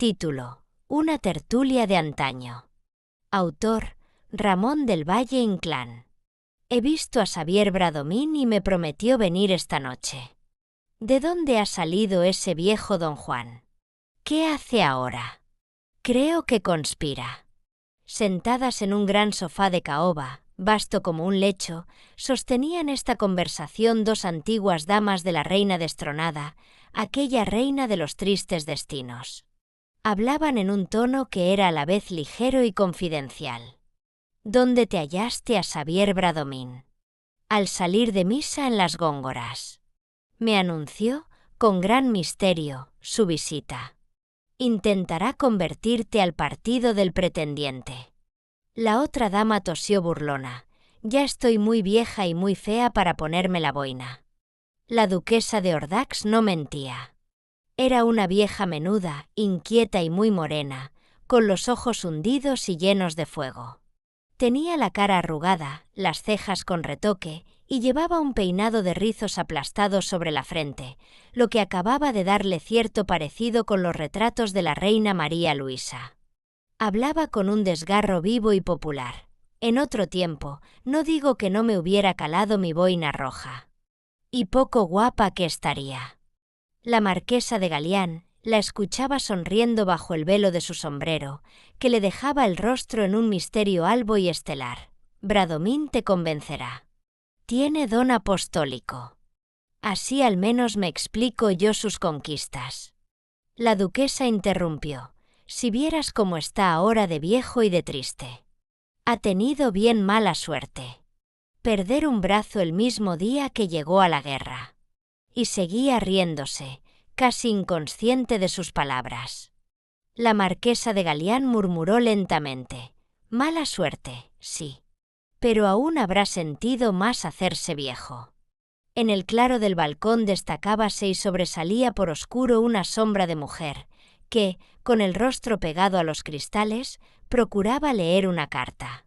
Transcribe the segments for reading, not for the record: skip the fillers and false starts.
Título: Una tertulia de antaño. Autor: Ramón del Valle Inclán. He visto a Xavier Bradomín y me prometió venir esta noche. ¿De dónde ha salido ese viejo don Juan? ¿Qué hace ahora? Creo que conspira. Sentadas en un gran sofá de caoba, vasto como un lecho, sostenían esta conversación dos antiguas damas de la reina destronada, aquella reina de los tristes destinos. Hablaban en un tono que era a la vez ligero y confidencial. ¿Dónde te hallaste a Xavier Bradomín? Al salir de misa en las Góngoras. Me anunció, con gran misterio, su visita. Intentará convertirte al partido del pretendiente. La otra dama tosió burlona. Ya estoy muy vieja y muy fea para ponerme la boina. La duquesa de Ordax no mentía. Era una vieja menuda, inquieta y muy morena, con los ojos hundidos y llenos de fuego. Tenía la cara arrugada, las cejas con retoque, y llevaba un peinado de rizos aplastados sobre la frente, lo que acababa de darle cierto parecido con los retratos de la reina María Luisa. Hablaba con un desgarro vivo y popular. En otro tiempo, no digo que no me hubiera calado mi boina roja. Y poco guapa que estaría. La marquesa de Galián la escuchaba sonriendo bajo el velo de su sombrero, que le dejaba el rostro en un misterio albo y estelar. Bradomín te convencerá. Tiene don apostólico. Así al menos me explico yo sus conquistas. La duquesa interrumpió. Si vieras cómo está ahora de viejo y de triste. Ha tenido bien mala suerte. Perder un brazo el mismo día que llegó a la guerra. Y seguía riéndose, casi inconsciente de sus palabras. La marquesa de Galián murmuró lentamente. Mala suerte, sí. Pero aún habrá sentido más hacerse viejo. En el claro del balcón destacábase y sobresalía por oscuro una sombra de mujer, que, con el rostro pegado a los cristales, procuraba leer una carta.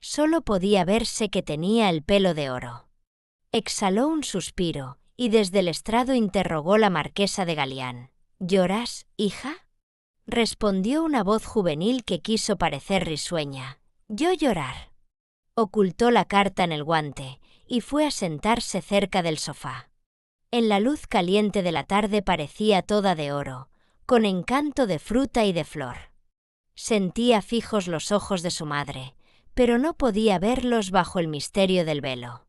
Solo podía verse que tenía el pelo de oro. Exhaló un suspiro, y desde el estrado interrogó la marquesa de Galián. ¿Lloras, hija? Respondió una voz juvenil que quiso parecer risueña. Yo llorar. Ocultó la carta en el guante, y fue a sentarse cerca del sofá. En la luz caliente de la tarde parecía toda de oro, con encanto de fruta y de flor. Sentía fijos los ojos de su madre, pero no podía verlos bajo el misterio del velo.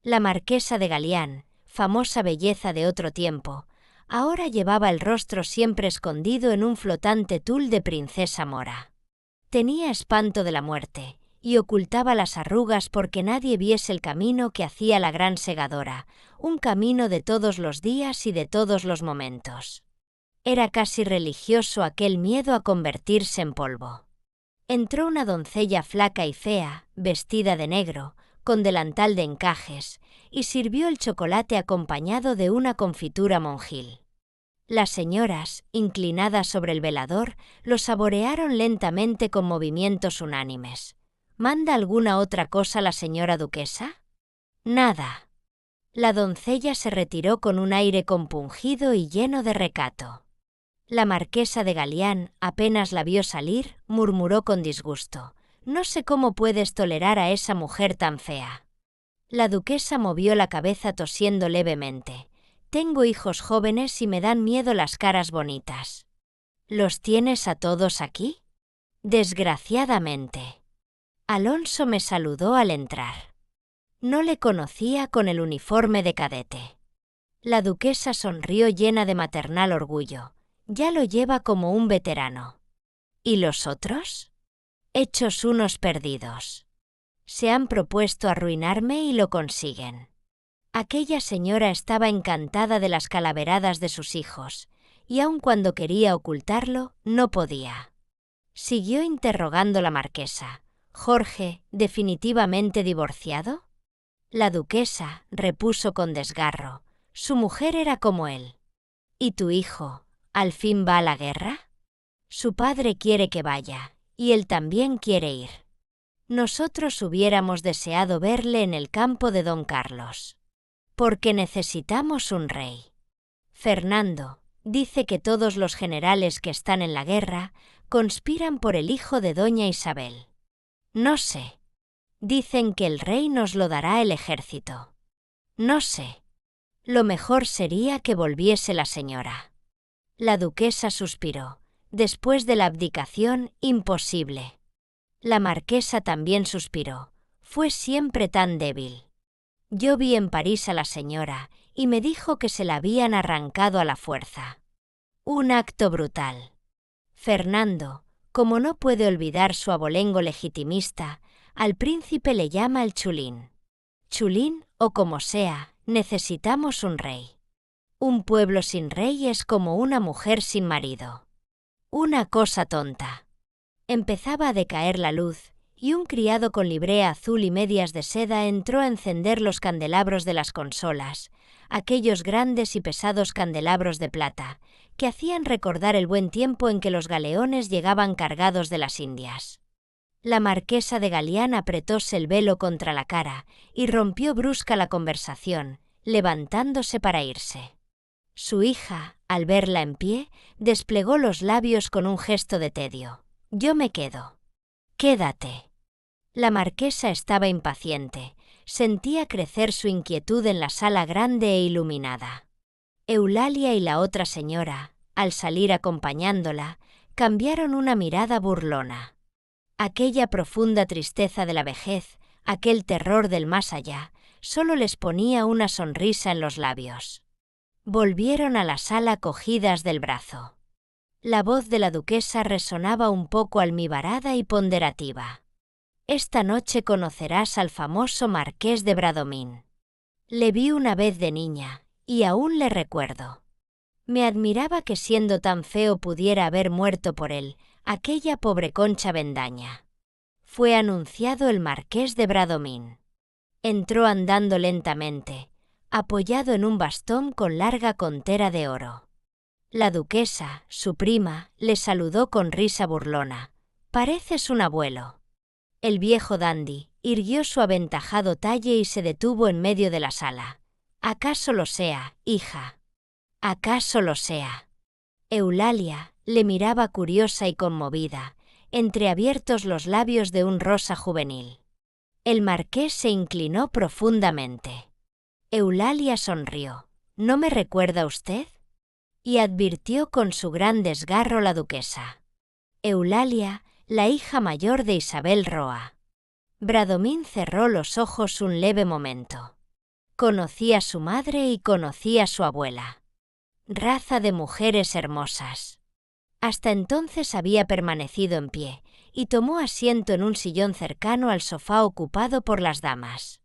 La marquesa de Galián, famosa belleza de otro tiempo, ahora llevaba el rostro siempre escondido en un flotante tul de princesa mora. Tenía espanto de la muerte, y ocultaba las arrugas porque nadie viese el camino que hacía la gran segadora, un camino de todos los días y de todos los momentos. Era casi religioso aquel miedo a convertirse en polvo. Entró una doncella flaca y fea, vestida de negro, con delantal de encajes, y sirvió el chocolate acompañado de una confitura monjil. Las señoras, inclinadas sobre el velador, lo saborearon lentamente con movimientos unánimes. ¿Manda alguna otra cosa la señora duquesa? Nada. La doncella se retiró con un aire compungido y lleno de recato. La marquesa de Galián apenas la vio salir, murmuró con disgusto. No sé cómo puedes tolerar a esa mujer tan fea. La duquesa movió la cabeza tosiendo levemente. Tengo hijos jóvenes y me dan miedo las caras bonitas. ¿Los tienes a todos aquí? Desgraciadamente. Alonso me saludó al entrar. No le conocía con el uniforme de cadete. La duquesa sonrió llena de maternal orgullo. Ya lo lleva como un veterano. ¿Y los otros? Hechos unos perdidos. Se han propuesto arruinarme y lo consiguen. Aquella señora estaba encantada de las calaveradas de sus hijos, y aun cuando quería ocultarlo, no podía. Siguió interrogando la marquesa. ¿Jorge, definitivamente divorciado? La duquesa repuso con desgarro. Su mujer era como él. ¿Y tu hijo, al fin va a la guerra? Su padre quiere que vaya, y él también quiere ir. Nosotros hubiéramos deseado verle en el campo de don Carlos. Porque necesitamos un rey. Fernando, Dice que todos los generales que están en la guerra conspiran por el hijo de doña Isabel. No sé. Dicen que el rey nos lo dará el ejército. No sé. Lo mejor sería que volviese la señora. La duquesa suspiró. Después de la abdicación, imposible. La marquesa también suspiró. Fue siempre tan débil. Yo vi en París a la señora y me dijo que se la habían arrancado a la fuerza. Un acto brutal. Fernando, como no puede olvidar su abolengo legitimista, al príncipe le llama el chulín. Chulín, o como sea, necesitamos un rey. Un pueblo sin rey es como una mujer sin marido. Una cosa tonta. Empezaba a decaer la luz, y un criado con librea azul y medias de seda entró a encender los candelabros de las consolas, aquellos grandes y pesados candelabros de plata, que hacían recordar el buen tiempo en que los galeones llegaban cargados de las Indias. La marquesa de Galián apretóse el velo contra la cara y rompió brusca la conversación, levantándose para irse. Su hija, al verla en pie, desplegó los labios con un gesto de tedio. Yo me quedo. Quédate. La marquesa estaba impaciente. Sentía crecer su inquietud en la sala grande e iluminada. Eulalia y la otra señora, al salir acompañándola, cambiaron una mirada burlona. Aquella profunda tristeza de la vejez, aquel terror del más allá, solo les ponía una sonrisa en los labios. Volvieron a la sala cogidas del brazo. La voz de la duquesa resonaba un poco almibarada y ponderativa. Esta noche conocerás al famoso marqués de Bradomín. Le vi una vez de niña, y aún le recuerdo. Me admiraba que siendo tan feo pudiera haber muerto por él, aquella pobre Concha Bendaña. Fue anunciado el marqués de Bradomín. Entró andando lentamente, apoyado en un bastón con larga contera de oro. La duquesa, su prima, le saludó con risa burlona. «Pareces un abuelo». El viejo dandy irguió su aventajado talle y se detuvo en medio de la sala. «¿Acaso lo sea, hija? ¿Acaso lo sea?» Eulalia le miraba curiosa y conmovida, entreabiertos los labios de un rosa juvenil. El marqués se inclinó profundamente. Eulalia sonrió. «¿No me recuerda usted?» Y advirtió con su gran desgarro la duquesa. Eulalia, la hija mayor de Isabel Roa. Bradomín cerró los ojos un leve momento. Conocía a su madre y conocía a su abuela. Raza de mujeres hermosas. Hasta entonces había permanecido en pie y tomó asiento en un sillón cercano al sofá ocupado por las damas.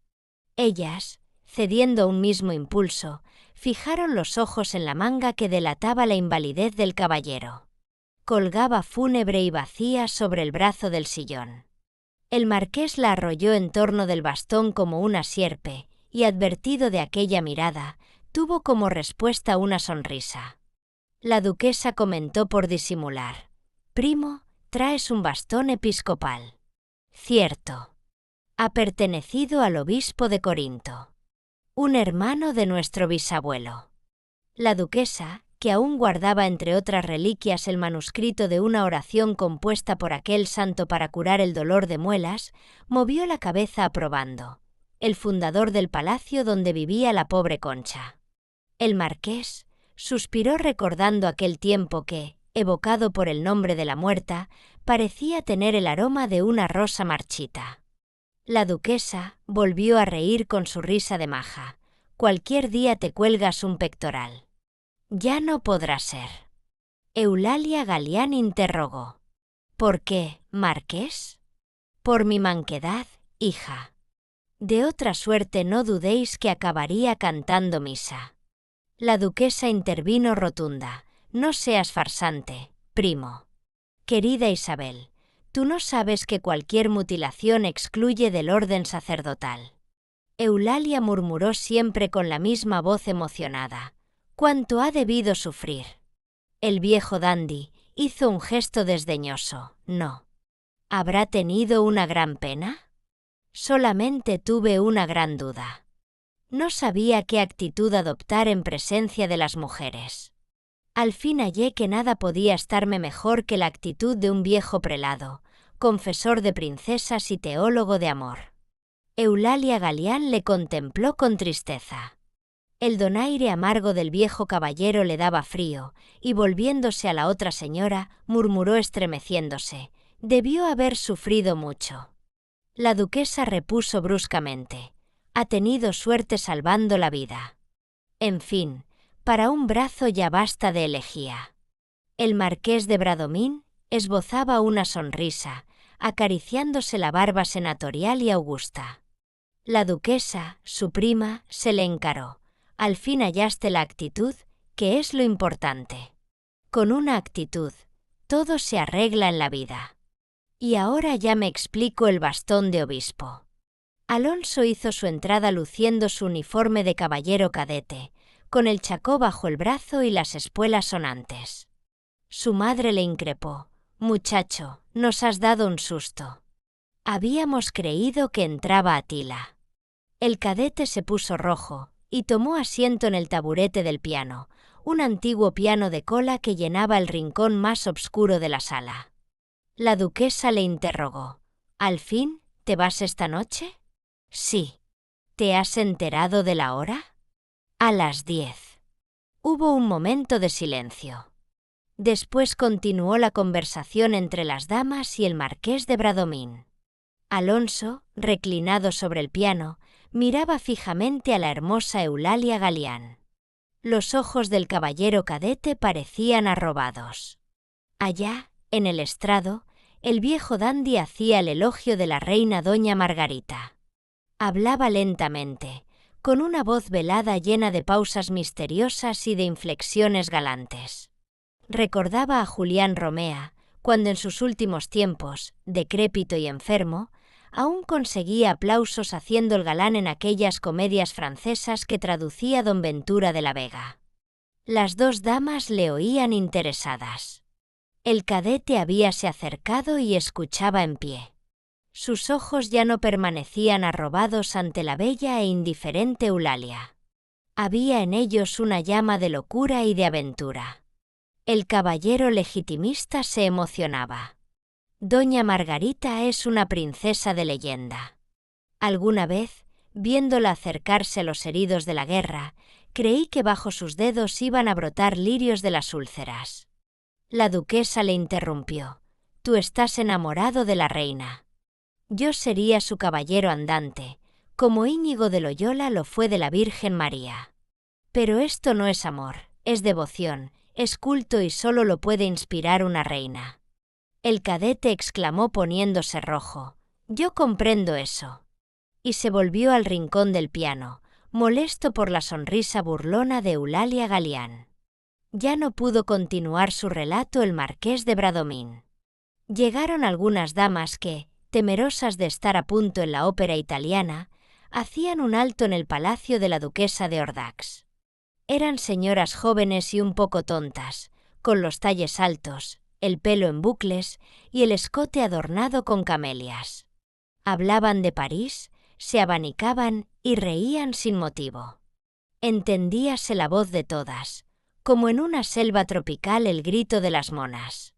Ellas, cediendo a un mismo impulso, fijaron los ojos en la manga que delataba la invalidez del caballero. Colgaba fúnebre y vacía sobre el brazo del sillón. El marqués la arrolló en torno del bastón como una sierpe y, advertido de aquella mirada, tuvo como respuesta una sonrisa. La duquesa comentó por disimular: «Primo, traes un bastón episcopal». «Cierto. Ha pertenecido al obispo de Corinto. Un hermano de nuestro bisabuelo». La duquesa, que aún guardaba entre otras reliquias el manuscrito de una oración compuesta por aquel santo para curar el dolor de muelas, movió la cabeza aprobando. El fundador del palacio donde vivía la pobre Concha. El marqués suspiró recordando aquel tiempo que, evocado por el nombre de la muerta, parecía tener el aroma de una rosa marchita. La duquesa volvió a reír con su risa de maja. «Cualquier día te cuelgas un pectoral». «Ya no podrá ser». Eulalia Galián interrogó. «¿Por qué, marqués?» «Por mi manquedad, hija. De otra suerte no dudéis que acabaría cantando misa». La duquesa intervino rotunda. «No seas farsante, primo. Querida Isabel, tú no sabes que cualquier mutilación excluye del orden sacerdotal». Eulalia murmuró siempre con la misma voz emocionada. «¿Cuánto ha debido sufrir?» El viejo dandy hizo un gesto desdeñoso. «No. ¿Habrá tenido una gran pena?» «Solamente tuve una gran duda. No sabía qué actitud adoptar en presencia de las mujeres». Al fin hallé que nada podía estarme mejor que la actitud de un viejo prelado, confesor de princesas y teólogo de amor. Eulalia Galián le contempló con tristeza. El donaire amargo del viejo caballero le daba frío, y volviéndose a la otra señora, murmuró estremeciéndose: «Debió haber sufrido mucho». La duquesa repuso bruscamente: «Ha tenido suerte salvando la vida. En fin, para un brazo ya basta de elegía». El marqués de Bradomín esbozaba una sonrisa, acariciándose la barba senatorial y augusta. La duquesa, su prima, se le encaró. «Al fin hallaste la actitud, que es lo importante. Con una actitud, todo se arregla en la vida. Y ahora ya me explico el bastón de obispo». Alonso hizo su entrada luciendo su uniforme de caballero cadete, con el chacó bajo el brazo y las espuelas sonantes. Su madre le increpó: «Muchacho, nos has dado un susto. Habíamos creído que entraba Atila». El cadete se puso rojo y tomó asiento en el taburete del piano, un antiguo piano de cola que llenaba el rincón más obscuro de la sala. La duquesa le interrogó: «¿Al fin te vas esta noche?» «Sí». «¿Te has enterado de la hora?» «A las 10». Hubo un momento de silencio. Después continuó la conversación entre las damas y el marqués de Bradomín. Alonso, reclinado sobre el piano, miraba fijamente a la hermosa Eulalia Galián. Los ojos del caballero cadete parecían arrobados. Allá, en el estrado, el viejo dandy hacía el elogio de la reina doña Margarita. Hablaba lentamente, con una voz velada llena de pausas misteriosas y de inflexiones galantes. Recordaba a Julián Romea, cuando en sus últimos tiempos, decrépito y enfermo, aún conseguía aplausos haciendo el galán en aquellas comedias francesas que traducía don Ventura de la Vega. Las dos damas le oían interesadas. El cadete habíase acercado y escuchaba en pie. Sus ojos ya no permanecían arrobados ante la bella e indiferente Eulalia. Había en ellos una llama de locura y de aventura. El caballero legitimista se emocionaba. Doña Margarita es una princesa de leyenda. Alguna vez, viéndola acercarse a los heridos de la guerra, creí que bajo sus dedos iban a brotar lirios de las úlceras. La duquesa le interrumpió: «Tú estás enamorado de la reina. Yo sería su caballero andante, como Íñigo de Loyola lo fue de la Virgen María. Pero esto no es amor, es devoción, es culto y solo lo puede inspirar una reina». El cadete exclamó poniéndose rojo: «Yo comprendo eso». Y se volvió al rincón del piano, molesto por la sonrisa burlona de Eulalia Galián. Ya no pudo continuar su relato el marqués de Bradomín. Llegaron algunas damas que, temerosas de estar a punto en la ópera italiana, hacían un alto en el palacio de la duquesa de Ordax. Eran señoras jóvenes y un poco tontas, con los talles altos, el pelo en bucles y el escote adornado con camelias. Hablaban de París, se abanicaban y reían sin motivo. Entendíase la voz de todas, como en una selva tropical el grito de las monas.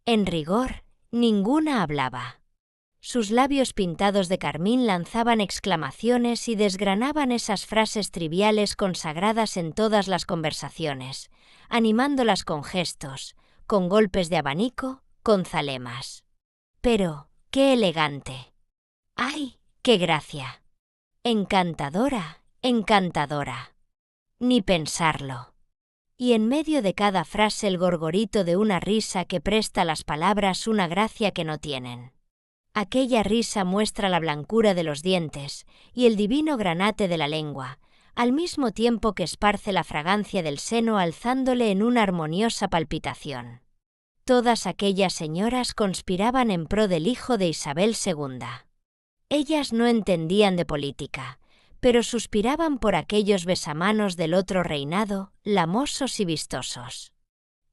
En rigor, ninguna hablaba. Sus labios pintados de carmín lanzaban exclamaciones y desgranaban esas frases triviales consagradas en todas las conversaciones, animándolas con gestos, con golpes de abanico, con zalemas. Pero, ¡qué elegante! ¡Ay, qué gracia! Encantadora, encantadora. Ni pensarlo. Y en medio de cada frase el gorgorito de una risa que presta a las palabras una gracia que no tienen. Aquella risa muestra la blancura de los dientes y el divino granate de la lengua, al mismo tiempo que esparce la fragancia del seno alzándole en una armoniosa palpitación. Todas aquellas señoras conspiraban en pro del hijo de Isabel II. Ellas no entendían de política, pero suspiraban por aquellos besamanos del otro reinado, lamosos y vistosos.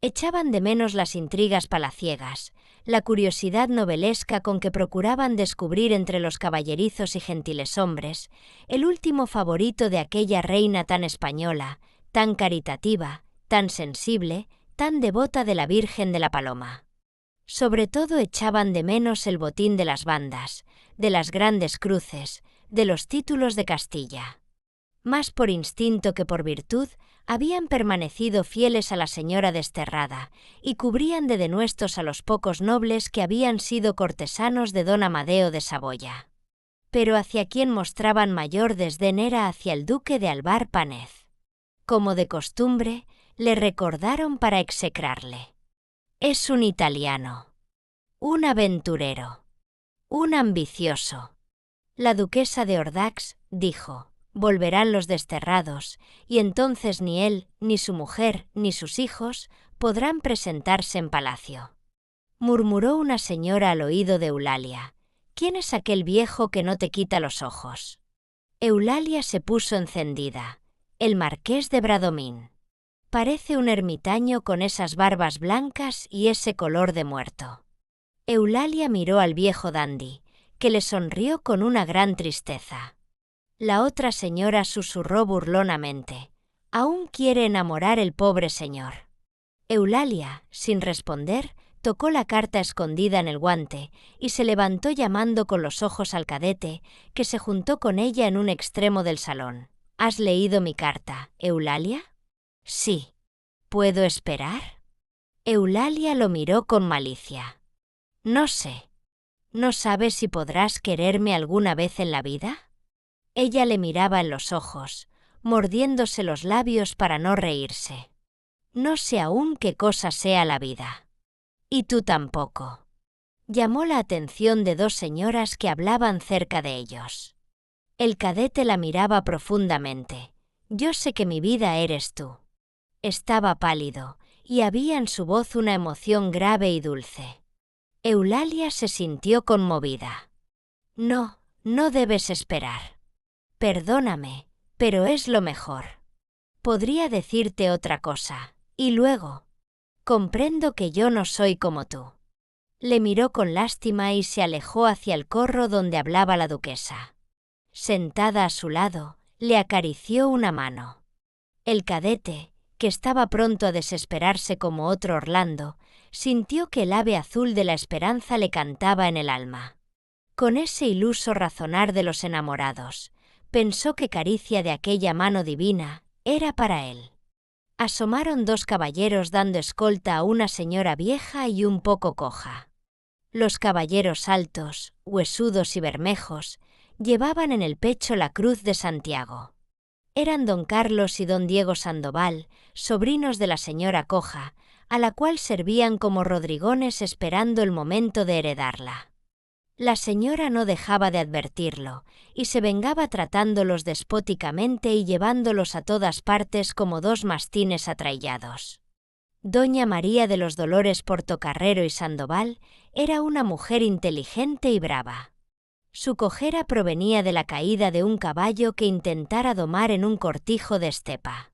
Echaban de menos las intrigas palaciegas, la curiosidad novelesca con que procuraban descubrir entre los caballerizos y gentiles hombres el último favorito de aquella reina tan española, tan caritativa, tan sensible, tan devota de la Virgen de la Paloma. Sobre todo echaban de menos el botín de las bandas, de las grandes cruces, de los títulos de Castilla. Más por instinto que por virtud, habían permanecido fieles a la señora desterrada y cubrían de denuestos a los pocos nobles que habían sido cortesanos de don Amadeo de Saboya. Pero hacia quien mostraban mayor desdén era hacia el duque de Alvar Pánez. Como de costumbre, le recordaron para execrarle. Es un italiano, un aventurero, un ambicioso. La duquesa de Ordax dijo: volverán los desterrados, y entonces ni él, ni su mujer, ni sus hijos podrán presentarse en palacio. Murmuró una señora al oído de Eulalia: ¿quién es aquel viejo que no te quita los ojos? Eulalia se puso encendida: el marqués de Bradomín. Parece un ermitaño con esas barbas blancas y ese color de muerto. Eulalia miró al viejo dandy, que le sonrió con una gran tristeza. La otra señora susurró burlonamente: ¿aún quiere enamorar el pobre señor? Eulalia, sin responder, tocó la carta escondida en el guante y se levantó llamando con los ojos al cadete, que se juntó con ella en un extremo del salón. ¿Has leído mi carta, Eulalia? Sí. ¿Puedo esperar? Eulalia lo miró con malicia. No sé. ¿No sabes si podrás quererme alguna vez en la vida? Ella le miraba en los ojos, mordiéndose los labios para no reírse. No sé aún qué cosa sea la vida. Y tú tampoco. Llamó la atención de dos señoras que hablaban cerca de ellos. El cadete la miraba profundamente. Yo sé que mi vida eres tú. Estaba pálido, y había en su voz una emoción grave y dulce. Eulalia se sintió conmovida. No, no debes esperar. Perdóname, pero es lo mejor. Podría decirte otra cosa, y luego. Comprendo que yo no soy como tú. Le miró con lástima y se alejó hacia el corro donde hablaba la duquesa. Sentada a su lado, le acarició una mano. El cadete, que estaba pronto a desesperarse como otro Orlando, sintió que el ave azul de la esperanza le cantaba en el alma. Con ese iluso razonar de los enamorados, pensó que caricia de aquella mano divina era para él. Asomaron dos caballeros dando escolta a una señora vieja y un poco coja. Los caballeros altos, huesudos y bermejos, llevaban en el pecho la cruz de Santiago. Eran don Carlos y don Diego Sandoval, sobrinos de la señora coja, a la cual servían como rodrigones esperando el momento de heredarla. La señora no dejaba de advertirlo, y se vengaba tratándolos despóticamente y llevándolos a todas partes como dos mastines atraillados. Doña María de los Dolores Portocarrero y Sandoval era una mujer inteligente y brava. Su cojera provenía de la caída de un caballo que intentara domar en un cortijo de estepa.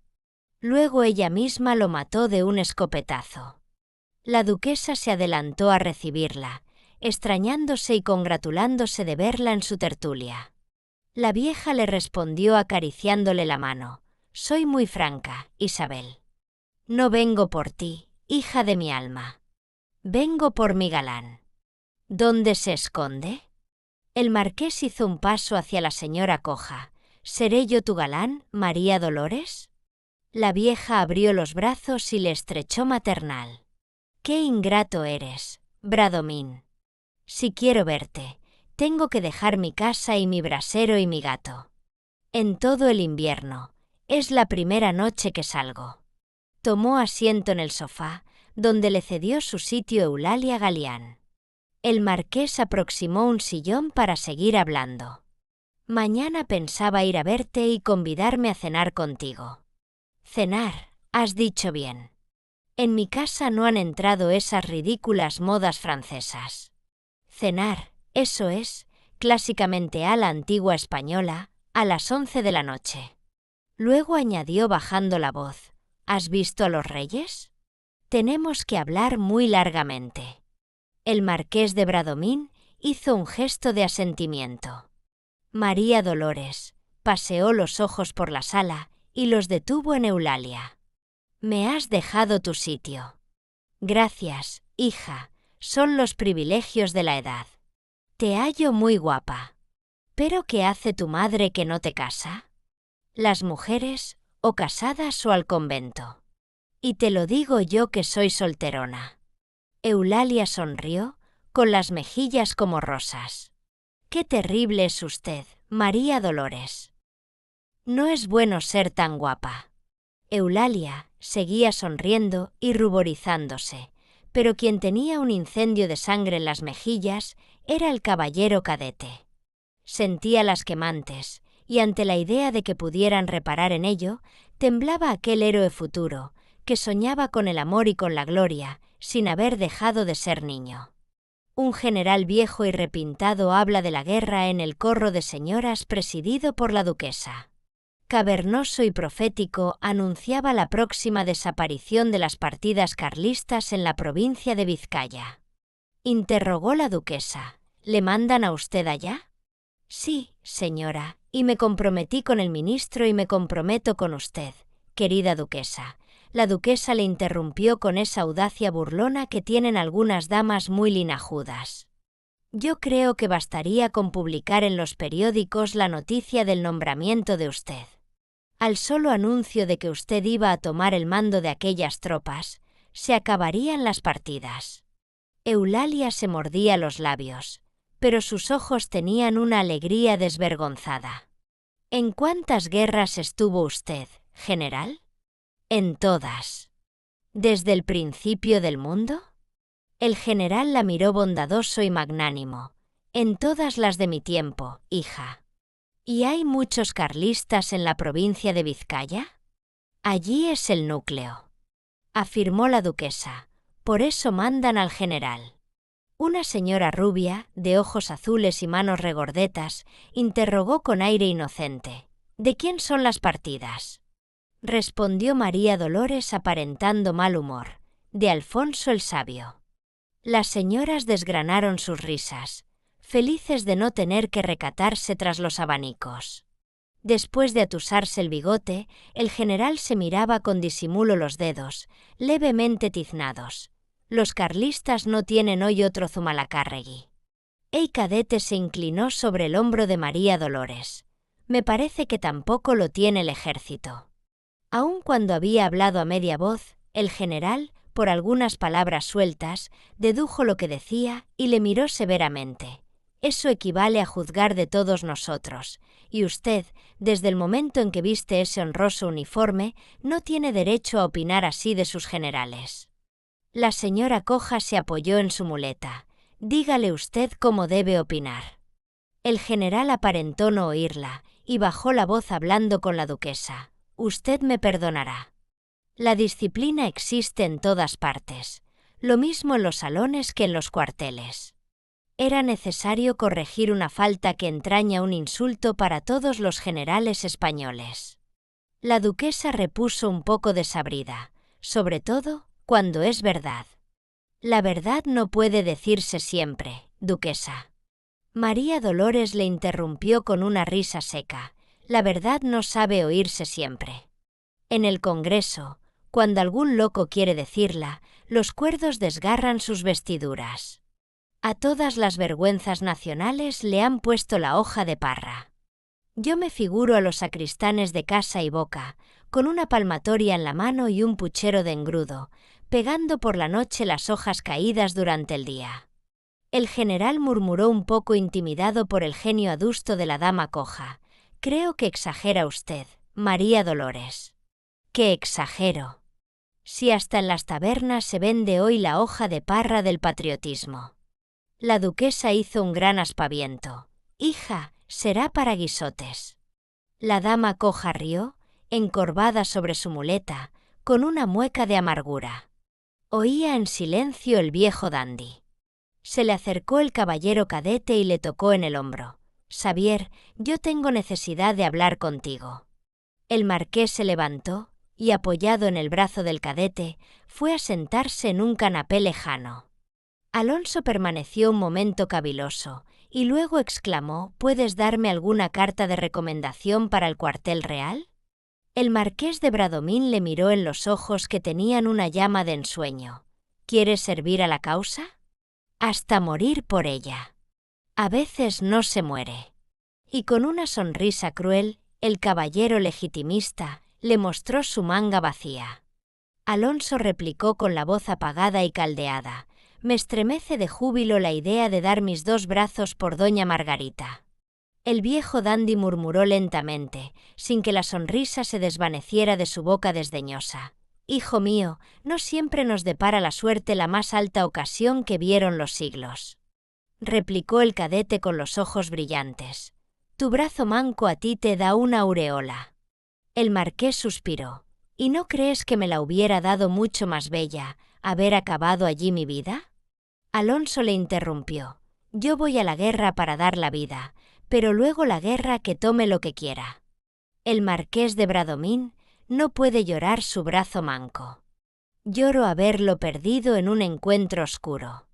Luego ella misma lo mató de un escopetazo. La duquesa se adelantó a recibirla, extrañándose y congratulándose de verla en su tertulia. La vieja le respondió acariciándole la mano: «Soy muy franca, Isabel. No vengo por ti, hija de mi alma. Vengo por mi galán». «¿Dónde se esconde?» El marqués hizo un paso hacia la señora coja. «¿Seré yo tu galán, María Dolores?» La vieja abrió los brazos y le estrechó maternal. «Qué ingrato eres, Bradomín. Si quiero verte, tengo que dejar mi casa y mi brasero y mi gato. En todo el invierno, es la primera noche que salgo». Tomó asiento en el sofá, donde le cedió su sitio Eulalia Galián. El marqués aproximó un sillón para seguir hablando. «Mañana pensaba ir a verte y convidarme a cenar contigo». «Cenar, has dicho bien. En mi casa no han entrado esas ridículas modas francesas. Cenar, eso es, clásicamente a la antigua española, a las 11 de la noche». Luego añadió bajando la voz: «¿Has visto a los reyes? Tenemos que hablar muy largamente». El marqués de Bradomín hizo un gesto de asentimiento. María Dolores paseó los ojos por la sala y los detuvo en Eulalia. «Me has dejado tu sitio. Gracias, hija, son los privilegios de la edad. Te hallo muy guapa. ¿Pero qué hace tu madre que no te casa? Las mujeres, o casadas o al convento. Y te lo digo yo que soy solterona. Eulalia sonrió, con las mejillas como rosas. Qué terrible es usted, María Dolores. No es bueno ser tan guapa. Eulalia seguía sonriendo y ruborizándose, pero quien tenía un incendio de sangre en las mejillas era el caballero cadete. Sentía las quemantes, y ante la idea de que pudieran reparar en ello, temblaba aquel héroe futuro, que soñaba con el amor y con la gloria, sin haber dejado de ser niño. Un general viejo y repintado habla de la guerra en el corro de señoras presidido por la duquesa. Cavernoso y profético anunciaba la próxima desaparición de las partidas carlistas en la provincia de Vizcaya. Interrogó la duquesa. ¿Le mandan a usted allá? Sí, señora, y me comprometí con el ministro y me comprometo con usted, querida duquesa. La duquesa le interrumpió con esa audacia burlona que tienen algunas damas muy linajudas. Yo creo que bastaría con publicar en los periódicos la noticia del nombramiento de usted. Al solo anuncio de que usted iba a tomar el mando de aquellas tropas, se acabarían las partidas. Eulalia se mordía los labios, pero sus ojos tenían una alegría desvergonzada. ¿En cuántas guerras estuvo usted, general? En todas. ¿Desde el principio del mundo? El general la miró bondadoso y magnánimo. En todas las de mi tiempo, hija. ¿Y hay muchos carlistas en la provincia de Vizcaya? Allí es el núcleo, afirmó la duquesa. Por eso mandan al general. Una señora rubia, de ojos azules y manos regordetas, interrogó con aire inocente. ¿De quién son las partidas? Respondió María Dolores aparentando mal humor. De Alfonso el Sabio. Las señoras desgranaron sus risas, felices de no tener que recatarse tras los abanicos. Después de atusarse el bigote, el general se miraba con disimulo los dedos, levemente tiznados. Los carlistas no tienen hoy otro Zumalacárregui. El cadete se inclinó sobre el hombro de María Dolores. Me parece que tampoco lo tiene el ejército. Aun cuando había hablado a media voz, el general, por algunas palabras sueltas, dedujo lo que decía y le miró severamente. Eso equivale a juzgar de todos nosotros, y usted, desde el momento en que viste ese honroso uniforme, no tiene derecho a opinar así de sus generales. La señora coja se apoyó en su muleta. Dígale usted cómo debe opinar. El general aparentó no oírla, y bajó la voz hablando con la duquesa. Usted me perdonará. La disciplina existe en todas partes, lo mismo en los salones que en los cuarteles. Era necesario corregir una falta que entraña un insulto para todos los generales españoles. La duquesa repuso un poco desabrida, sobre todo cuando es verdad. La verdad no puede decirse siempre, duquesa. María Dolores le interrumpió con una risa seca. La verdad no sabe oírse siempre. En el Congreso, cuando algún loco quiere decirla, los cuerdos desgarran sus vestiduras. A todas las vergüenzas nacionales le han puesto la hoja de parra. Yo me figuro a los sacristanes de casa y boca, con una palmatoria en la mano y un puchero de engrudo, pegando por la noche las hojas caídas durante el día. El general murmuró un poco intimidado por el genio adusto de la dama coja. Creo que exagera usted, María Dolores. ¿Qué exagero? Si hasta en las tabernas se vende hoy la hoja de parra del patriotismo. La duquesa hizo un gran aspaviento. Hija, será para guisotes. La dama coja rió, encorvada sobre su muleta, con una mueca de amargura. Oía en silencio el viejo dandy. Se le acercó el caballero cadete y le tocó en el hombro. Xavier, yo tengo necesidad de hablar contigo. El marqués se levantó y, apoyado en el brazo del cadete, fue a sentarse en un canapé lejano. Alonso permaneció un momento caviloso y luego exclamó: ¿Puedes darme alguna carta de recomendación para el cuartel real? El marqués de Bradomín le miró en los ojos que tenían una llama de ensueño. ¿Quieres servir a la causa? Hasta morir por ella. A veces no se muere. Y con una sonrisa cruel, el caballero legitimista le mostró su manga vacía. Alonso replicó con la voz apagada y caldeada: «Me estremece de júbilo la idea de dar mis 2 brazos por doña Margarita». El viejo dandy murmuró lentamente, sin que la sonrisa se desvaneciera de su boca desdeñosa: «Hijo mío, no siempre nos depara la suerte la más alta ocasión que vieron los siglos», replicó el cadete con los ojos brillantes. «Tu brazo manco a ti te da una aureola». El marqués suspiró. «¿Y no crees que me la hubiera dado mucho más bella haber acabado allí mi vida?». Alonso le interrumpió: «Yo voy a la guerra para dar la vida, pero luego la guerra que tome lo que quiera. El marqués de Bradomín no puede llorar su brazo manco. Lloro haberlo perdido en un encuentro oscuro».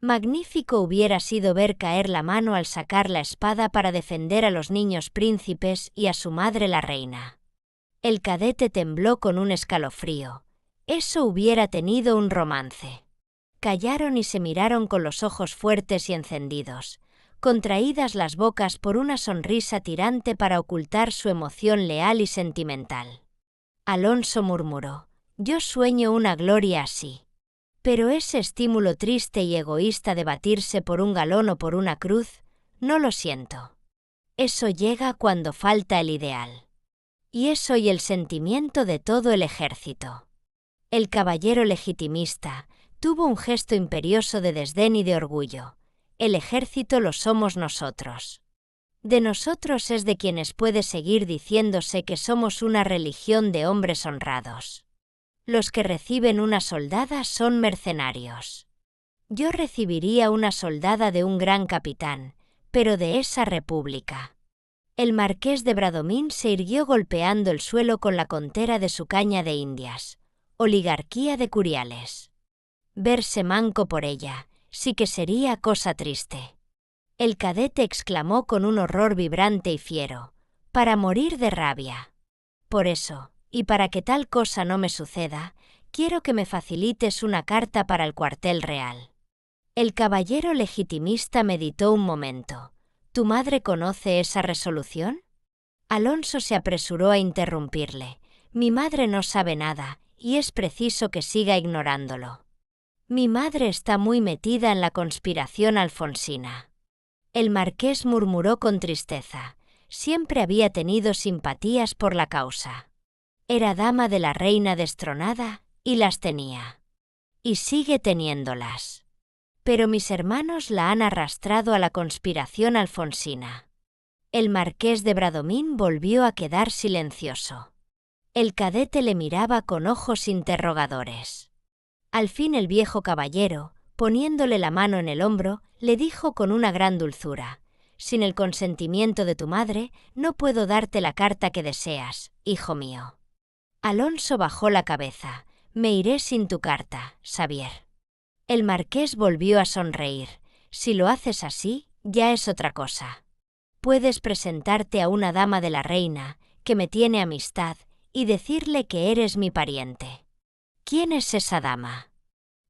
Magnífico hubiera sido ver caer la mano al sacar la espada para defender a los niños príncipes y a su madre la reina. El cadete tembló con un escalofrío. Eso hubiera tenido un romance. Callaron y se miraron con los ojos fuertes y encendidos, contraídas las bocas por una sonrisa tirante para ocultar su emoción leal y sentimental. Alonso murmuró: «Yo sueño una gloria así. Pero ese estímulo triste y egoísta de batirse por un galón o por una cruz, no lo siento. Eso llega cuando falta el ideal. Y es hoy el sentimiento de todo el ejército». El caballero legitimista tuvo un gesto imperioso de desdén y de orgullo. «El ejército lo somos nosotros. De nosotros es de quienes puede seguir diciéndose que somos una religión de hombres honrados. Los que reciben una soldada son mercenarios. Yo recibiría una soldada de un gran capitán, pero de esa república». El marqués de Bradomín se irguió golpeando el suelo con la contera de su caña de indias. Oligarquía de curiales. Verse manco por ella, sí que sería cosa triste. El cadete exclamó con un horror vibrante y fiero: «Para morir de rabia. Por eso, y para que tal cosa no me suceda, quiero que me facilites una carta para el cuartel real». El caballero legitimista meditó un momento. «¿Tu madre conoce esa resolución?». Alonso se apresuró a interrumpirle: «Mi madre no sabe nada, y es preciso que siga ignorándolo. Mi madre está muy metida en la conspiración alfonsina». El marqués murmuró con tristeza. Siempre había tenido simpatías por la causa. Era dama de la reina destronada y las tenía. Y sigue teniéndolas. Pero mis hermanos la han arrastrado a la conspiración alfonsina. El marqués de Bradomín volvió a quedar silencioso. El cadete le miraba con ojos interrogadores. Al fin el viejo caballero, poniéndole la mano en el hombro, le dijo con una gran dulzura: «Sin el consentimiento de tu madre, no puedo darte la carta que deseas, hijo mío». Alonso bajó la cabeza. «Me iré sin tu carta, Xavier». El marqués volvió a sonreír. «Si lo haces así, ya es otra cosa. Puedes presentarte a una dama de la reina, que me tiene amistad, y decirle que eres mi pariente». «¿Quién es esa dama?».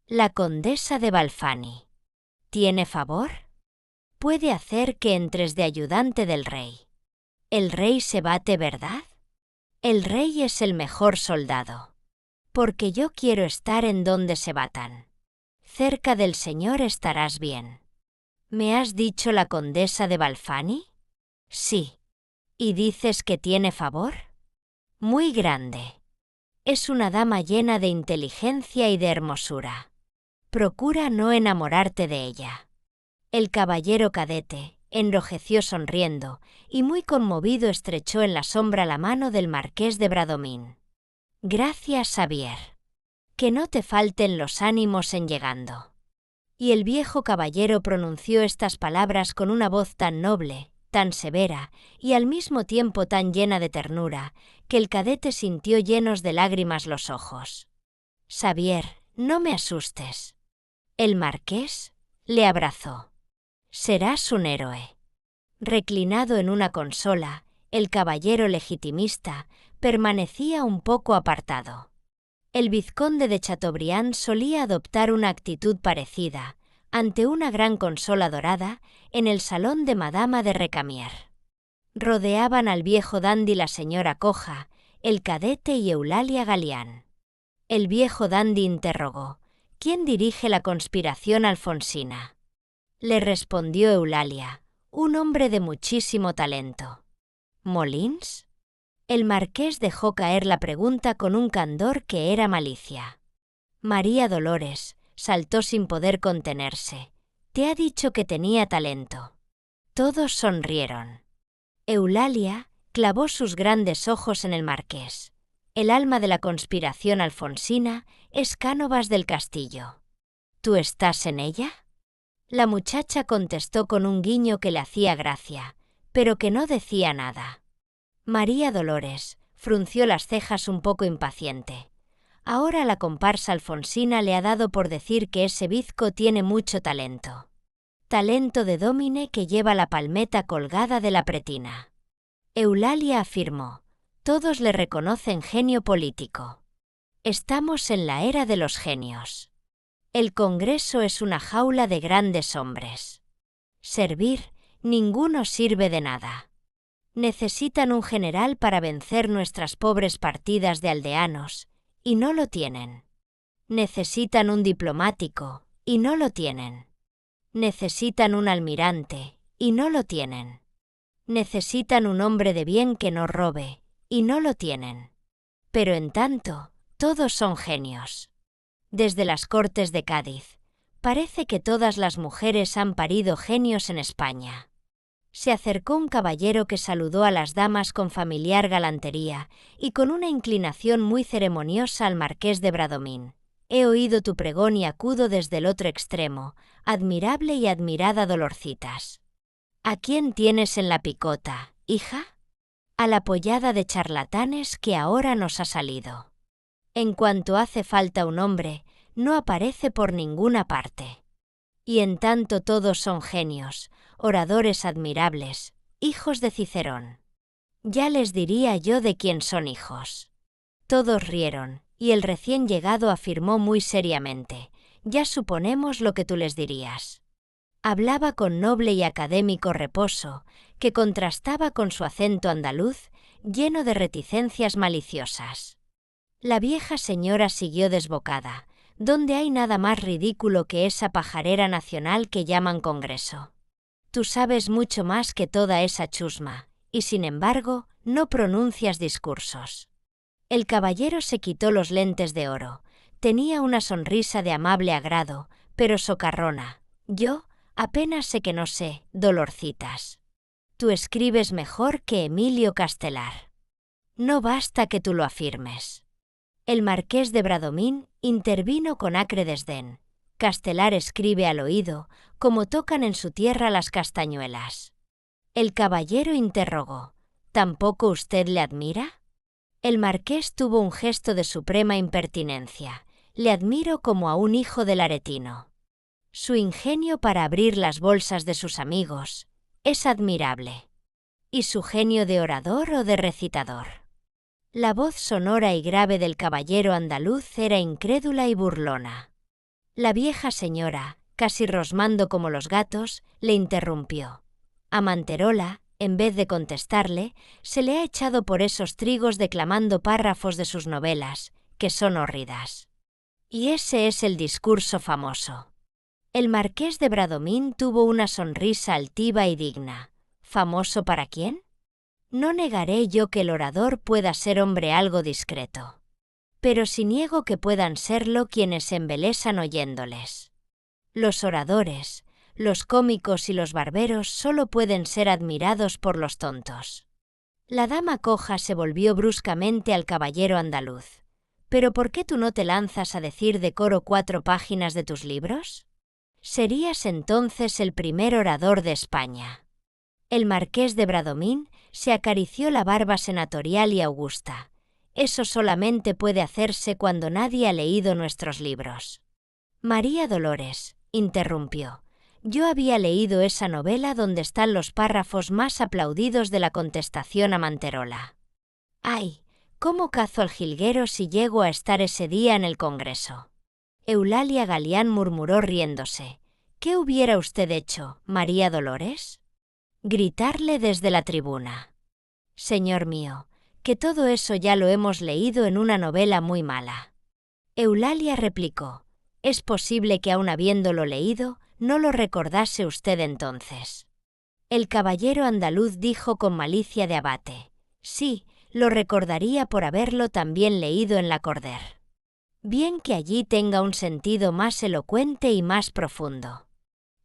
«La condesa de Balfani». «¿Tiene favor?». «Puede hacer que entres de ayudante del rey». «El rey se bate, ¿verdad?». «El rey es el mejor soldado. Porque yo quiero estar en donde se batan. Cerca del señor estarás bien». «¿Me has dicho la condesa de Balfani?». «Sí». «¿Y dices que tiene favor?». «Muy grande. Es una dama llena de inteligencia y de hermosura. Procura no enamorarte de ella». El caballero cadete enrojeció sonriendo y muy conmovido estrechó en la sombra la mano del marqués de Bradomín. «Gracias, Xavier. Que no te falten los ánimos en llegando». Y el viejo caballero pronunció estas palabras con una voz tan noble, tan severa y al mismo tiempo tan llena de ternura, que el cadete sintió llenos de lágrimas los ojos. «Xavier, no me asustes». El marqués le abrazó. «Serás un héroe». Reclinado en una consola, el caballero legitimista permanecía un poco apartado. El vizconde de Chateaubriand solía adoptar una actitud parecida, ante una gran consola dorada, en el salón de Madama de Recamier. Rodeaban al viejo dandy la señora Coja, el cadete y Eulalia Gallián. El viejo dandy interrogó: ¿Quién dirige la conspiración alfonsina? Le respondió Eulalia: un hombre de muchísimo talento. ¿Molins? El marqués dejó caer la pregunta con un candor que era malicia. María Dolores saltó sin poder contenerse. Te ha dicho que tenía talento. Todos sonrieron. Eulalia clavó sus grandes ojos en el marqués. El alma de la conspiración alfonsina es Cánovas del Castillo. ¿Tú estás en ella? La muchacha contestó con un guiño que le hacía gracia, pero que no decía nada. María Dolores frunció las cejas un poco impaciente. Ahora la comparsa alfonsina le ha dado por decir que ese bizco tiene mucho talento. Talento de dómine que lleva la palmeta colgada de la pretina. Eulalia afirmó: todos le reconocen genio político. Estamos en la era de los genios. El Congreso es una jaula de grandes hombres. Servir, ninguno sirve de nada. Necesitan un general para vencer nuestras pobres partidas de aldeanos, y no lo tienen. Necesitan un diplomático, y no lo tienen. Necesitan un almirante, y no lo tienen. Necesitan un hombre de bien que no robe, y no lo tienen. Pero en tanto, todos son genios. Desde las Cortes de Cádiz, parece que todas las mujeres han parido genios en España. Se acercó un caballero que saludó a las damas con familiar galantería y con una inclinación muy ceremoniosa al marqués de Bradomín. He oído tu pregón y acudo desde el otro extremo, admirable y admirada Dolorcitas. ¿A quién tienes en la picota, hija? A la pollada de charlatanes que ahora nos ha salido. En cuanto hace falta un hombre, no aparece por ninguna parte. Y en tanto todos son genios, oradores admirables, hijos de Cicerón. Ya les diría yo de quién son hijos. Todos rieron, y el recién llegado afirmó muy seriamente: ya suponemos lo que tú les dirías. Hablaba con noble y académico reposo, que contrastaba con su acento andaluz, lleno de reticencias maliciosas. La vieja señora siguió desbocada: ¿dónde hay nada más ridículo que esa pajarera nacional que llaman Congreso? Tú sabes mucho más que toda esa chusma, y sin embargo, no pronuncias discursos. El caballero se quitó los lentes de oro. Tenía una sonrisa de amable agrado, pero socarrona. Yo apenas sé que no sé, Dolorcitas. Tú escribes mejor que Emilio Castelar. No basta que tú lo afirmes. El marqués de Bradomín intervino con acre desdén. Castelar escribe al oído, como tocan en su tierra las castañuelas. El caballero interrogó: ¿tampoco usted le admira? El marqués tuvo un gesto de suprema impertinencia. Le admiro como a un hijo del aretino. Su ingenio para abrir las bolsas de sus amigos es admirable. ¿Y su genio de orador o de recitador? La voz sonora y grave del caballero andaluz era incrédula y burlona. La vieja señora, casi rosmando como los gatos, le interrumpió. A Manterola, en vez de contestarle, se le ha echado por esos trigos declamando párrafos de sus novelas, que son hórridas. Y ese es el discurso famoso. El marqués de Bradomín tuvo una sonrisa altiva y digna. ¿Famoso para quién? No negaré yo que el orador pueda ser hombre algo discreto. Pero sí niego que puedan serlo quienes se embelesan oyéndoles. Los oradores, los cómicos y los barberos solo pueden ser admirados por los tontos. La dama Coja se volvió bruscamente al caballero andaluz. ¿Pero por qué tú no te lanzas a decir de coro 4 páginas de tus libros? Serías entonces el primer orador de España. El marqués de Bradomín se acarició la barba senatorial y augusta. Eso solamente puede hacerse cuando nadie ha leído nuestros libros. María Dolores interrumpió: yo había leído esa novela donde están los párrafos más aplaudidos de la contestación a Manterola. ¡Ay! ¿Cómo cazo al jilguero si llego a estar ese día en el Congreso? Eulalia Galián murmuró riéndose. ¿Qué hubiera usted hecho, María Dolores? Gritarle desde la tribuna. Señor mío, que todo eso ya lo hemos leído en una novela muy mala. Eulalia replicó. Es posible que aun habiéndolo leído, no lo recordase usted entonces. El caballero andaluz dijo con malicia de abate. Sí, lo recordaría por haberlo también leído en la Corder. Bien que allí tenga un sentido más elocuente y más profundo.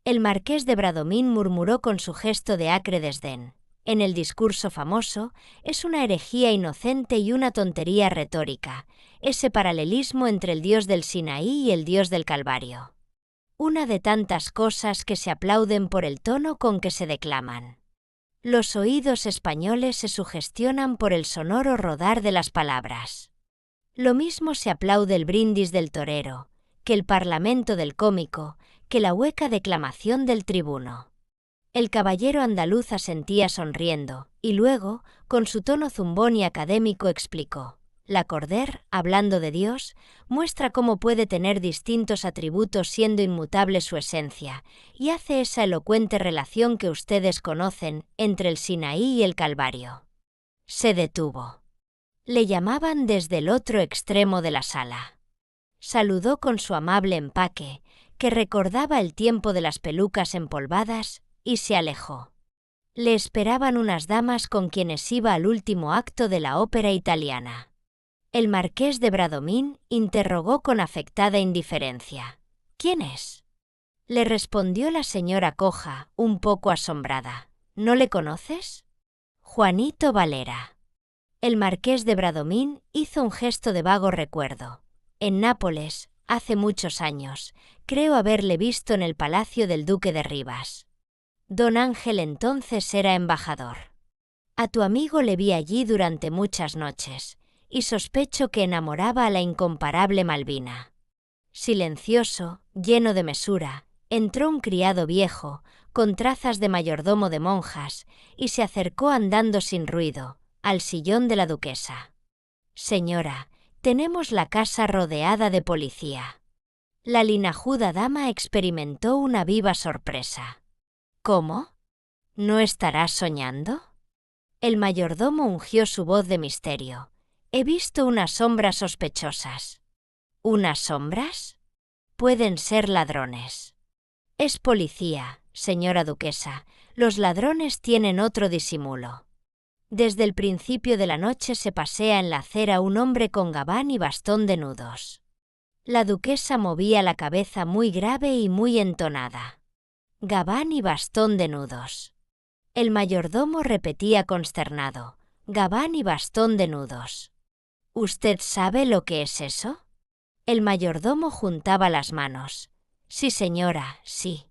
El marqués de Bradomín murmuró con su gesto de acre desdén. En el discurso famoso, es una herejía inocente y una tontería retórica, ese paralelismo entre el dios del Sinaí y el dios del Calvario. Una de tantas cosas que se aplauden por el tono con que se declaman. Los oídos españoles se sugestionan por el sonoro rodar de las palabras. Lo mismo se aplaude el brindis del torero, que el parlamento del cómico, que la hueca declamación del tribuno. El caballero andaluz asentía sonriendo, y luego, con su tono zumbón y académico, explicó. La Corder, hablando de Dios, muestra cómo puede tener distintos atributos siendo inmutable su esencia, y hace esa elocuente relación que ustedes conocen entre el Sinaí y el Calvario. Se detuvo. Le llamaban desde el otro extremo de la sala. Saludó con su amable empaque, que recordaba el tiempo de las pelucas empolvadas, y se alejó. Le esperaban unas damas con quienes iba al último acto de la ópera italiana. El marqués de Bradomín interrogó con afectada indiferencia. ¿Quién es? Le respondió la señora coja, un poco asombrada. ¿No le conoces? Juanito Valera. El marqués de Bradomín hizo un gesto de vago recuerdo. En Nápoles, hace muchos años, creo haberle visto en el palacio del duque de Rivas. Don Ángel entonces era embajador. A tu amigo le vi allí durante muchas noches, y sospecho que enamoraba a la incomparable Malvina. Silencioso, lleno de mesura, entró un criado viejo, con trazas de mayordomo de monjas, y se acercó andando sin ruido, al sillón de la duquesa. Señora, tenemos la casa rodeada de policía. La linajuda dama experimentó una viva sorpresa. ¿Cómo? ¿No estarás soñando? El mayordomo ungió su voz de misterio. He visto unas sombras sospechosas. ¿Unas sombras? Pueden ser ladrones. Es policía, señora duquesa. Los ladrones tienen otro disimulo. Desde el principio de la noche se pasea en la acera un hombre con gabán y bastón de nudos. La duquesa movía la cabeza muy grave y muy entonada. Gabán y bastón de nudos. El mayordomo repetía consternado. Gabán y bastón de nudos. ¿Usted sabe lo que es eso? El mayordomo juntaba las manos. Sí, señora, sí.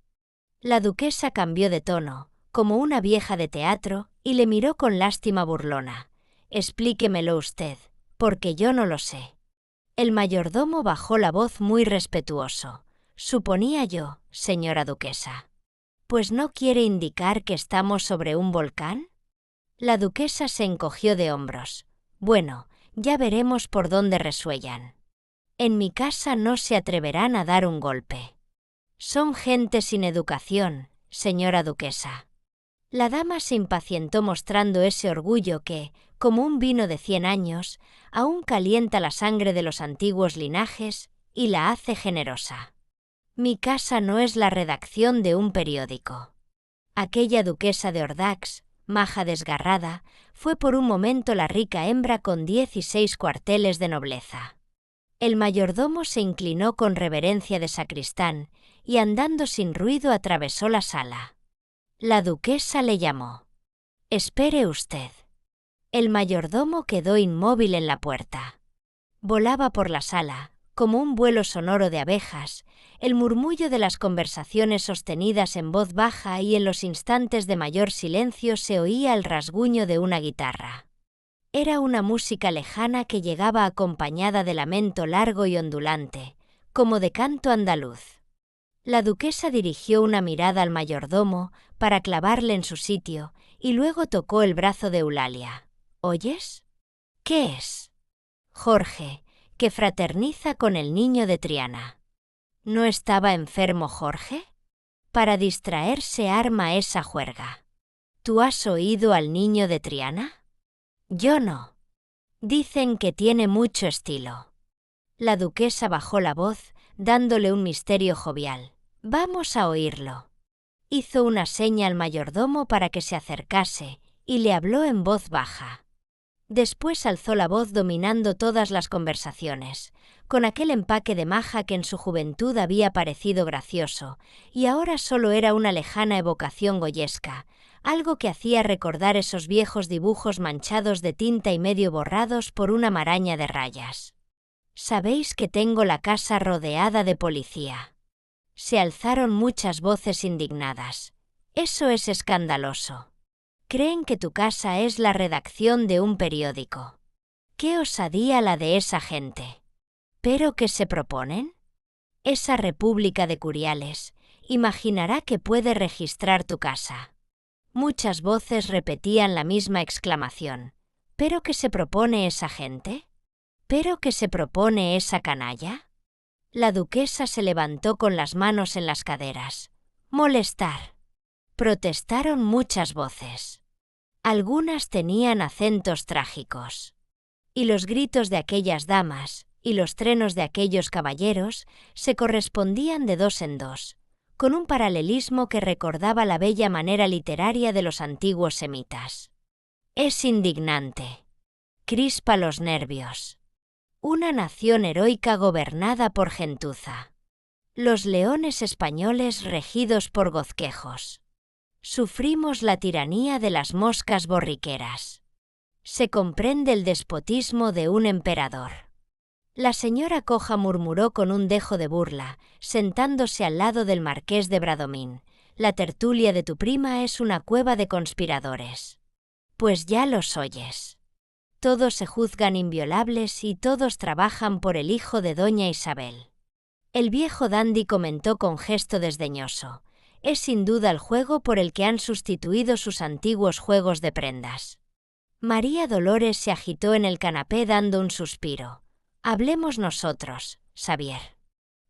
La duquesa cambió de tono, como una vieja de teatro, y le miró con lástima burlona. Explíquemelo usted, porque yo no lo sé. El mayordomo bajó la voz muy respetuoso. Suponía yo, señora duquesa. ¿Pues no quiere indicar que estamos sobre un volcán? La duquesa se encogió de hombros. Bueno, ya veremos por dónde resuellan. En mi casa no se atreverán a dar un golpe. Son gente sin educación, señora duquesa. La dama se impacientó mostrando ese orgullo que, como un vino de 100 años, aún calienta la sangre de los antiguos linajes y la hace generosa. Mi casa no es la redacción de un periódico. Aquella duquesa de Ordax, maja desgarrada, fue por un momento la rica hembra con 16 cuarteles de nobleza. El mayordomo se inclinó con reverencia de sacristán y andando sin ruido atravesó la sala. La duquesa le llamó. «Espere usted». El mayordomo quedó inmóvil en la puerta. Volaba por la sala, como un vuelo sonoro de abejas, el murmullo de las conversaciones sostenidas en voz baja y en los instantes de mayor silencio se oía el rasguño de una guitarra. Era una música lejana que llegaba acompañada de lamento largo y ondulante, como de canto andaluz. La duquesa dirigió una mirada al mayordomo para clavarle en su sitio y luego tocó el brazo de Eulalia. «¿Oyes? ¿Qué es?» Jorge, que fraterniza con el niño de Triana. ¿No estaba enfermo Jorge? Para distraerse arma esa juerga. ¿Tú has oído al niño de Triana? Yo no. Dicen que tiene mucho estilo. La duquesa bajó la voz, dándole un misterio jovial. Vamos a oírlo. Hizo una seña al mayordomo para que se acercase, y le habló en voz baja. Después alzó la voz dominando todas las conversaciones, con aquel empaque de maja que en su juventud había parecido gracioso, y ahora solo era una lejana evocación goyesca, algo que hacía recordar esos viejos dibujos manchados de tinta y medio borrados por una maraña de rayas. Sabéis que tengo la casa rodeada de policía. Se alzaron muchas voces indignadas. Eso es escandaloso. Creen que tu casa es la redacción de un periódico. ¡Qué osadía la de esa gente! ¿Pero qué se proponen? Esa república de curiales imaginará que puede registrar tu casa. Muchas voces repetían la misma exclamación. ¿Pero qué se propone esa gente? ¿Pero qué se propone esa canalla? La duquesa se levantó con las manos en las caderas. Molestar. Protestaron muchas voces. Algunas tenían acentos trágicos. Y los gritos de aquellas damas y los trenos de aquellos caballeros se correspondían de dos en dos, con un paralelismo que recordaba la bella manera literaria de los antiguos semitas. Es indignante. Crispa los nervios. Una nación heroica gobernada por gentuza. Los leones españoles regidos por gozquejos. Sufrimos la tiranía de las moscas borriqueras. Se comprende el despotismo de un emperador. La señora Coja murmuró con un dejo de burla, sentándose al lado del marqués de Bradomín. La tertulia de tu prima es una cueva de conspiradores. Pues ya los oyes. Todos se juzgan inviolables y todos trabajan por el hijo de doña Isabel. El viejo dandy comentó con gesto desdeñoso. Es sin duda el juego por el que han sustituido sus antiguos juegos de prendas. María Dolores se agitó en el canapé dando un suspiro. Hablemos nosotros, Xavier.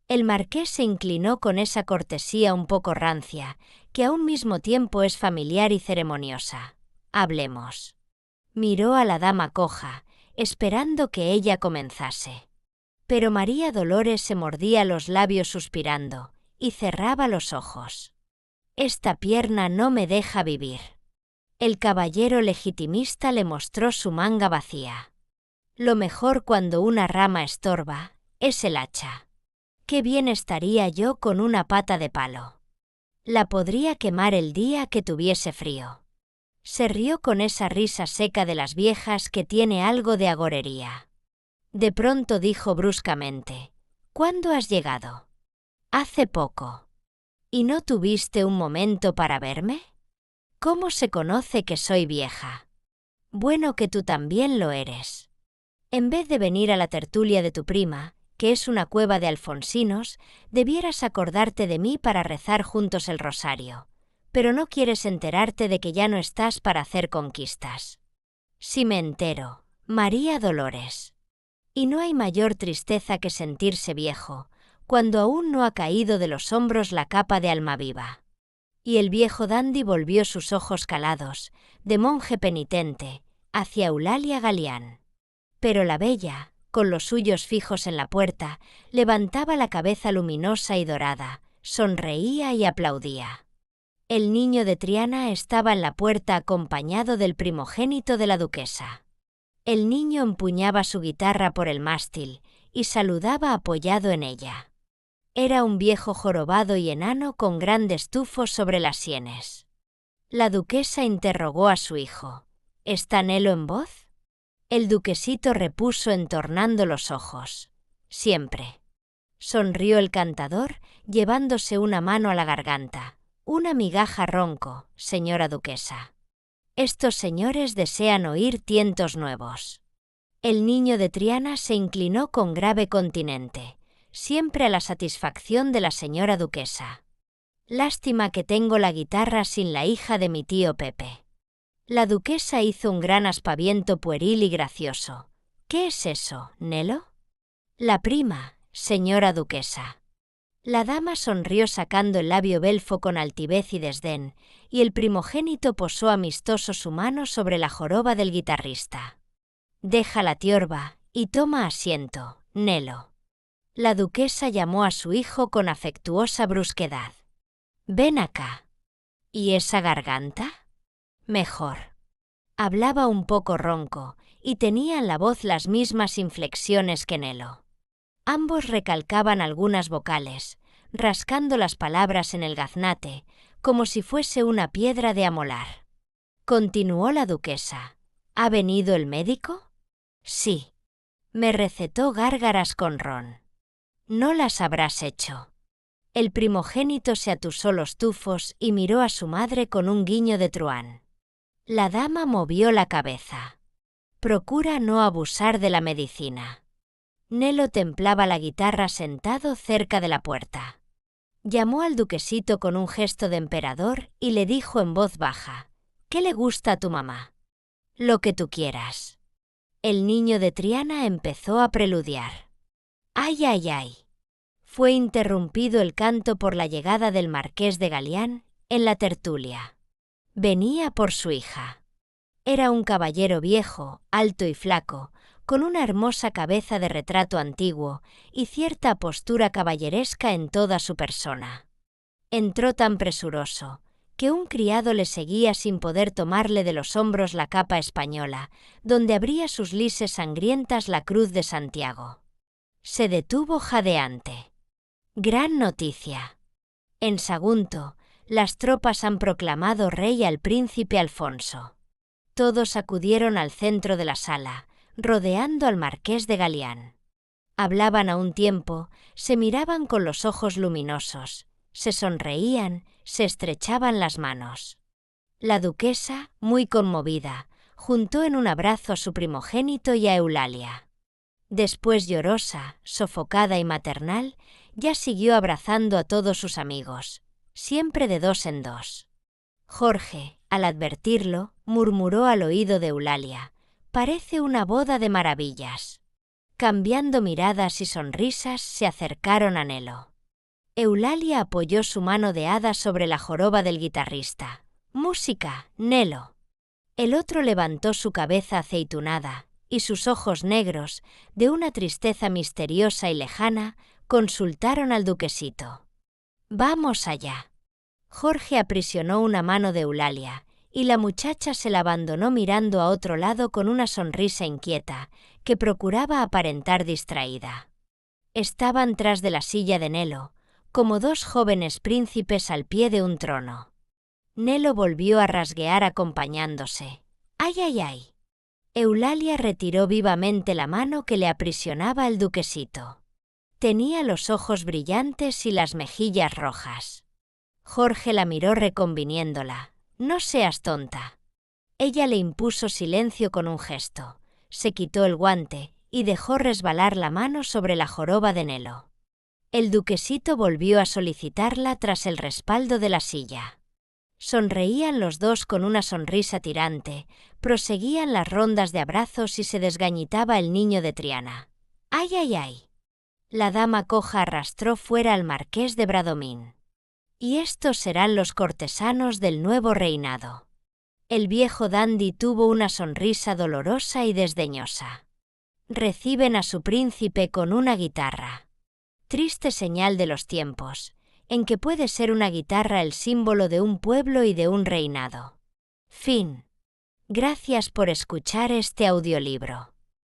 El marqués se inclinó con esa cortesía un poco rancia, que a un mismo tiempo es familiar y ceremoniosa. Hablemos. Miró a la dama Coja, esperando que ella comenzase. Pero María Dolores se mordía los labios suspirando, y cerraba los ojos. Esta pierna no me deja vivir. El caballero legitimista le mostró su manga vacía. Lo mejor cuando una rama estorba es el hacha. Qué bien estaría yo con una pata de palo. La podría quemar el día que tuviese frío. Se rió con esa risa seca de las viejas que tiene algo de agorería. De pronto dijo bruscamente: ¿Cuándo has llegado? Hace poco. ¿Y no tuviste un momento para verme? ¿Cómo se conoce que soy vieja? Bueno, que tú también lo eres. En vez de venir a la tertulia de tu prima, que es una cueva de alfonsinos, debieras acordarte de mí para rezar juntos el rosario. Pero no quieres enterarte de que ya no estás para hacer conquistas. Si me entero, María Dolores. Y no hay mayor tristeza que sentirse viejo, cuando aún no ha caído de los hombros la capa de Almaviva. Y el viejo dandy volvió sus ojos calados, de monje penitente, hacia Eulalia Galián. Pero la bella, con los suyos fijos en la puerta, levantaba la cabeza luminosa y dorada, sonreía y aplaudía. El niño de Triana estaba en la puerta acompañado del primogénito de la duquesa. El niño empuñaba su guitarra por el mástil y saludaba apoyado en ella. Era un viejo jorobado y enano con grandes tufos sobre las sienes. La duquesa interrogó a su hijo. ¿Está Nelo en voz? El duquesito repuso entornando los ojos. Siempre. Sonrió el cantador, llevándose una mano a la garganta. Una migaja ronco, señora duquesa. Estos señores desean oír tientos nuevos. El niño de Triana se inclinó con grave continente, siempre a la satisfacción de la señora duquesa. Lástima que tengo la guitarra sin la hija de mi tío Pepe. La duquesa hizo un gran aspaviento pueril y gracioso. ¿Qué es eso, Nelo? La prima, señora duquesa. La dama sonrió sacando el labio belfo con altivez y desdén, y el primogénito posó amistoso su mano sobre la joroba del guitarrista. Deja la tiorba y toma asiento, Nelo. La duquesa llamó a su hijo con afectuosa brusquedad. Ven acá. ¿Y esa garganta? Mejor. Hablaba un poco ronco, y tenía en la voz las mismas inflexiones que Nelo. Ambos recalcaban algunas vocales, rascando las palabras en el gaznate, como si fuese una piedra de amolar. Continuó la duquesa. ¿Ha venido el médico? Sí. Me recetó gárgaras con ron. No las habrás hecho. El primogénito se atusó los tufos y miró a su madre con un guiño de truán. La dama movió la cabeza. Procura no abusar de la medicina. Nelo templaba la guitarra sentado cerca de la puerta. Llamó al duquesito con un gesto de emperador y le dijo en voz baja: ¿Qué le gusta a tu mamá? Lo que tú quieras. El niño de Triana empezó a preludiar. ¡Ay, ay, ay! Fue interrumpido el canto por la llegada del marqués de Galián en la tertulia. Venía por su hija. Era un caballero viejo, alto y flaco, con una hermosa cabeza de retrato antiguo y cierta postura caballeresca en toda su persona. Entró tan presuroso que un criado le seguía sin poder tomarle de los hombros la capa española, donde abría sus lises sangrientas la cruz de Santiago. Se detuvo jadeante. Gran noticia. En Sagunto, las tropas han proclamado rey al príncipe Alfonso. Todos acudieron al centro de la sala, rodeando al marqués de Galián. Hablaban a un tiempo, se miraban con los ojos luminosos, se sonreían, se estrechaban las manos. La duquesa, muy conmovida, juntó en un abrazo a su primogénito y a Eulalia. Después, llorosa, sofocada y maternal, ya siguió abrazando a todos sus amigos, siempre de dos en dos. Jorge, al advertirlo, murmuró al oído de Eulalia: «Parece una boda de maravillas». Cambiando miradas y sonrisas, se acercaron a Nelo. Eulalia apoyó su mano de hada sobre la joroba del guitarrista. «Música, Nelo». El otro levantó su cabeza aceitunada, y sus ojos negros, de una tristeza misteriosa y lejana, consultaron al duquesito. «Vamos allá». Jorge aprisionó una mano de Eulalia, y la muchacha se la abandonó mirando a otro lado con una sonrisa inquieta, que procuraba aparentar distraída. Estaban tras de la silla de Nelo, como dos jóvenes príncipes al pie de un trono. Nelo volvió a rasguear acompañándose. «¡Ay, ay, ay!». Eulalia retiró vivamente la mano que le aprisionaba el duquesito. Tenía los ojos brillantes y las mejillas rojas. Jorge la miró reconviniéndola. «No seas tonta». Ella le impuso silencio con un gesto. Se quitó el guante y dejó resbalar la mano sobre la joroba de Nelo. El duquesito volvió a solicitarla tras el respaldo de la silla. Sonreían los dos con una sonrisa tirante, proseguían las rondas de abrazos y se desgañitaba el niño de Triana. «¡Ay, ay, ay!». La dama coja arrastró fuera al marqués de Bradomín. «Y estos serán los cortesanos del nuevo reinado». El viejo dandy tuvo una sonrisa dolorosa y desdeñosa. «Reciben a su príncipe con una guitarra». Triste señal de los tiempos, en que puede ser una guitarra el símbolo de un pueblo y de un reinado. Fin. Gracias por escuchar este audiolibro.